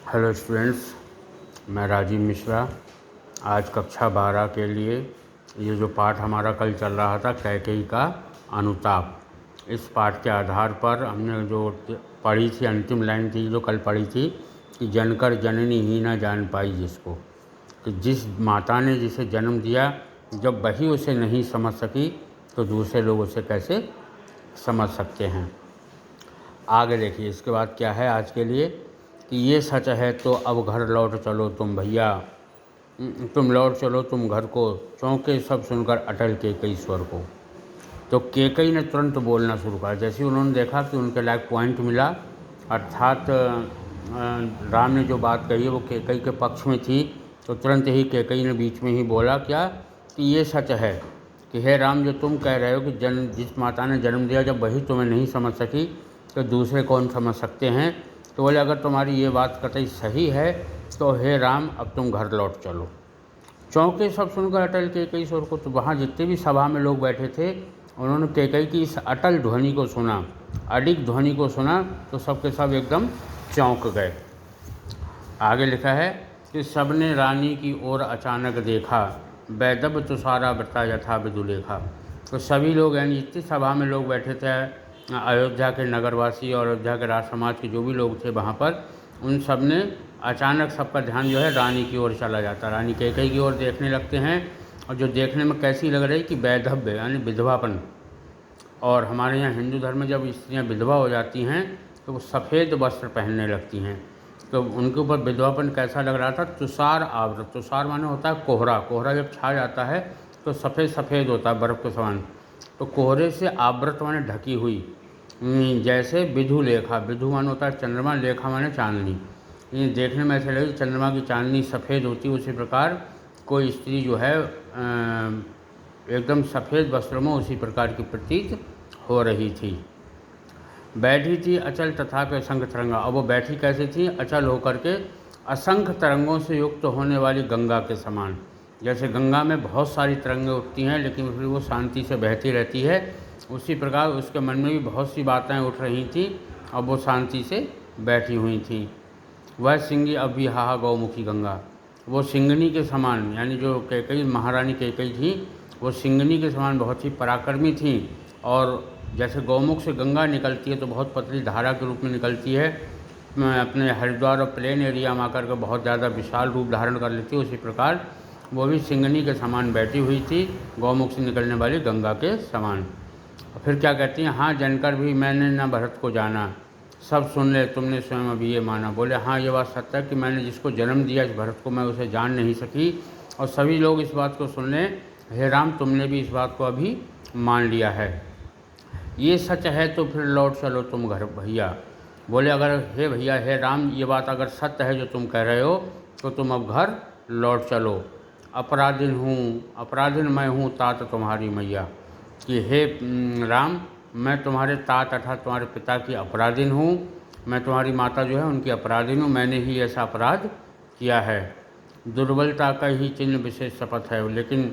Hello students, मैं राजीव मिश्रा। आज कक्षा 12 के लिए ये जो पाठ हमारा कल चल रहा था कैकेयी का अनुताप, इस पाठ के आधार पर हमने जो पढ़ी थी, अंतिम लाइन थी जो कल पढ़ी थी कि जनकर जननी ही ना जान पाई जिसको, कि जिस माता ने जिसे जन्म दिया जब वही उसे नहीं समझ सकी तो दूसरे लोग उसे कैसे समझ सकते हैं। आगे देखिए इसके बाद क्या है आज के लिए कि ये सच है तो अब घर लौट चलो तुम भैया, तुम लौट चलो तुम घर को, चौंके सब सुनकर अटल केकई स्वर को। तो केकई ने तुरंत बोलना शुरू करा। जैसे ही उन्होंने देखा कि उनके लायक पॉइंट मिला, अर्थात राम ने जो बात कही है वो केकई के पक्ष में थी, तो तुरंत ही केकई ने बीच में ही बोला क्या कि ये सच है कि हे राम, जो तुम कह रहे हो कि जिस माता ने जन्म दिया जब वही तुम्हें नहीं समझ सकी तो दूसरे कौन समझ सकते हैं। तो बोले अगर तुम्हारी ये बात कतई सही है तो हे राम अब तुम घर लौट चलो। चौंके सब सुनकर अटल केकई स्वर को। तो वहाँ जितने भी सभा में लोग बैठे थे उन्होंने केकई की इस अटल ध्वनि को सुना, अडिग ध्वनि को सुना, तो सबके सब एकदम चौंक गए। आगे लिखा है कि सबने रानी की ओर अचानक देखा, वैदब तुषारा व्रता यथा विदुलेखा। तो सभी लोग यानी जितनी सभा में लोग बैठे थे, अयोध्या के नगरवासी और अयोध्या के राज समाज के जो भी लोग थे वहाँ पर, उन सब ने अचानक सबका ध्यान जो है रानी की ओर चला जाता, रानी कैकेयी की ओर देखने लगते हैं। और जो देखने में कैसी लग रही कि वैधव्य यानी विधवापन। और हमारे यहाँ हिंदू धर्म में जब स्त्रियाँ विधवा हो जाती हैं तो वो सफ़ेद वस्त्र पहनने लगती हैं, तो उनके ऊपर विधवापन कैसा लग रहा था। तुषार आवृत, तुषार माने होता है कोहरा, कोहरा जब छा जाता है तो सफ़ेद सफ़ेद होता है बर्फ़ के समान, तो कोहरे से आवृत माने ढकी हुई, जैसे विधु लेखा, विधु मान होता है चंद्रमा, लेखा माने चांदनी। ये देखने में ऐसे लगे चंद्रमा की चांदनी सफ़ेद होती, उसी प्रकार कोई स्त्री जो है एकदम सफ़ेद वस्त्रों में उसी प्रकार की प्रतीत हो रही थी। बैठी थी अचल तथा के असंख्य तरंगा। अब वो बैठी कैसे थी, अचल होकर के असंख्य तरंगों से युक्त होने वाली गंगा के समान। जैसे गंगा में बहुत सारी तरंगें उठती हैं लेकिन फिर वो शांति से बहती रहती है, उसी प्रकार उसके मन में भी बहुत सी बातें उठ रही थी, अब वो शांति से बैठी हुई थी। वह सिंगी अभी हाहा गौमुखी गंगा, वो सिंगनी के समान, यानी जो कैकेयी महारानी कैकेयी थी वो सिंगनी के समान बहुत ही पराक्रमी थी। और जैसे गौमुख से गंगा निकलती है तो बहुत पतली धारा के रूप में निकलती है, अपने हरिद्वार और प्लेन एरिया में आकर के बहुत ज़्यादा विशाल रूप धारण कर लेती है, उसी प्रकार वो भी सिंगनी के समान बैठी हुई थी, गौमुख से निकलने वाली गंगा के समान। फिर क्या कहती हैं, हाँ जानकर भी मैंने न भरत को जाना, सब सुन ले तुमने स्वयं अभी ये माना। बोले हाँ ये बात सत्य है कि मैंने जिसको जन्म दिया इस भरत को मैं उसे जान नहीं सकी, और सभी लोग इस बात को सुन लें, हे राम तुमने भी इस बात को अभी मान लिया है। ये सच है तो फिर लौट चलो तुम घर भैया। बोले अगर हे भैया, हे राम, ये बात अगर सत्य है जो तुम कह रहे हो तो तुम अब घर लौट चलो। अपराधिन हूँ, अपराधिन मैं हूँ तात तुम्हारी मैया, कि हे राम मैं तुम्हारे तात अर्थात तुम्हारे पिता की अपराधिन हूँ, मैं तुम्हारी माता जो है उनकी अपराधिन हूँ, मैंने ही ऐसा अपराध किया है। दुर्बलता का ही चिन्ह विशेष शपथ है, लेकिन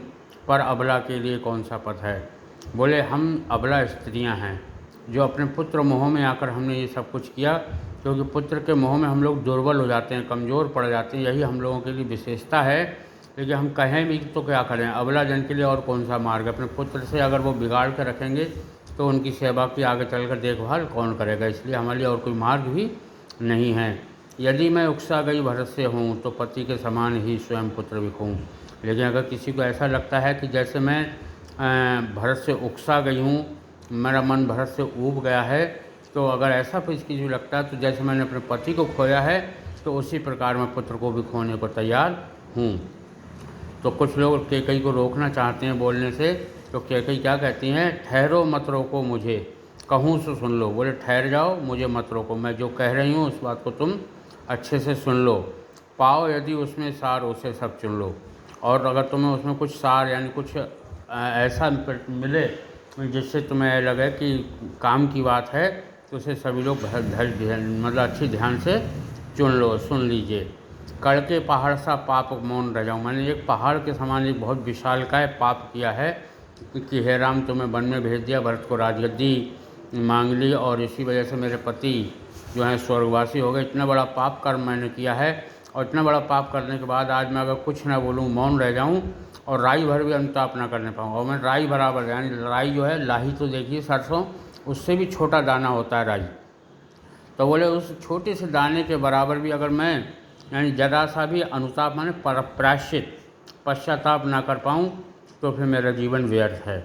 पर अबला के लिए कौन सा पथ है। बोले हम अबला स्त्रियां हैं जो अपने पुत्र मोह में आकर हमने ये सब कुछ किया, क्योंकि पुत्र के मोह में हम लोग दुर्बल हो जाते हैं, कमज़ोर पड़ जाते हैं, यही हम लोगों के लिए विशेषता है। लेकिन हम कहें भी तो क्या करें, अबला जन के लिए और कौन सा मार्ग। अपने पुत्र से अगर वो बिगाड़ कर रखेंगे तो उनकी सेवा की आगे चलकर देखभाल कौन करेगा, इसलिए हमारे लिए और कोई मार्ग भी नहीं है। यदि मैं उकसा गई भरत से हूँ तो पति के समान ही स्वयं पुत्र बिखूँ। लेकिन अगर किसी को ऐसा लगता है कि जैसे मैं भरत से उकसा गई हूँ, मेरा मन भरत से ऊब गया है, तो अगर ऐसा किसी को लगता है तो जैसे मैंने अपने पति को खोया है तो उसी प्रकार मैं पुत्र को भी खोने को तैयार हूँ। तो कुछ लोग कैकेयी को रोकना चाहते हैं बोलने से, तो कैकेयी क्या कहती हैं, ठहरो मत रोको मुझे, कहूँ सो सुन लो। बोले ठहर जाओ, मुझे मत रोको, मैं जो कह रही हूँ उस बात को तुम अच्छे से सुन लो। पाओ यदि उसमें सार उसे सब चुन लो, और अगर तुम्हें उसमें कुछ सार यानी कुछ ऐसा मिले जिससे तुम्हें लगे कि काम की बात है तो उसे सभी लोग मतलब अच्छी ध्यान से चुन लो, सुन लीजिए। कड़के पहाड़ सा पाप मौन रह जाऊँ, मैंने एक पहाड़ के समान एक बहुत विशालकाय पाप किया है कि हे राम तुम्हें वन में भेज दिया, भरत को राजगद्दी मांग ली, और इसी वजह से मेरे पति जो हैं स्वर्गवासी हो गए। इतना बड़ा पाप कर्म मैंने किया है, और इतना बड़ा पाप करने के बाद आज मैं अगर कुछ ना बोलूँ, मौन रह जाऊँ और राई भर भी अनुताप ना करने पाऊँ, और मैं राई बराबर, यानी राई जो है, लाही तो देखिए सरसों, उससे भी छोटा दाना होता है राई, तो बोले उस छोटे से दाने के बराबर भी अगर मैं यानी जरा सा भी अनुताप माने प्रायश्चित पश्चाताप ना कर पाऊँ तो फिर मेरा जीवन व्यर्थ है।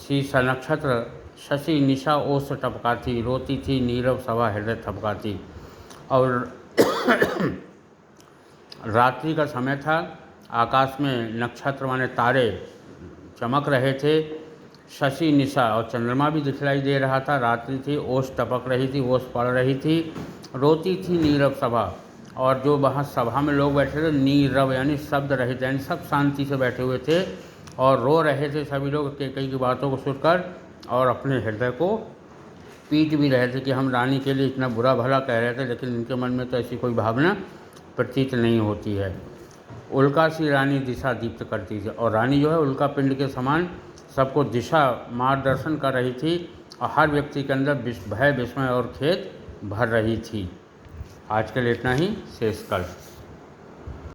शीर्ष नक्षत्र शशि निशा ओस टपका थी, रोती थी नीरव सभा हृदय थपका थी। और रात्रि का समय था, आकाश में नक्षत्र माने तारे चमक रहे थे, शशि निशा और चंद्रमा भी दिखलाई दे रहा था, रात्रि थी, ओस टपक रही थी, ओस पड़ रही थी, रोती थी नीरव सभा, और जो वहाँ सभा में लोग बैठे थे नीरव यानी शब्द रहित, यानी सब शांति से बैठे हुए थे और रो रहे थे सभी लोग कैकेयी की बातों को सुनकर, और अपने हृदय को पीट भी रहे थे कि हम रानी के लिए इतना बुरा भला कह रहे थे, लेकिन इनके मन में तो ऐसी कोई भावना प्रतीत नहीं होती है। उल्का सी रानी दिशा दीप्त करती थी, और रानी जो है उल्का पिंड के समान सबको दिशा मार्गदर्शन कर रही थी, और हर व्यक्ति के अंदर भय विस्मय और खेद भर रही थी। आज के लिए इतना ही, शेष कल।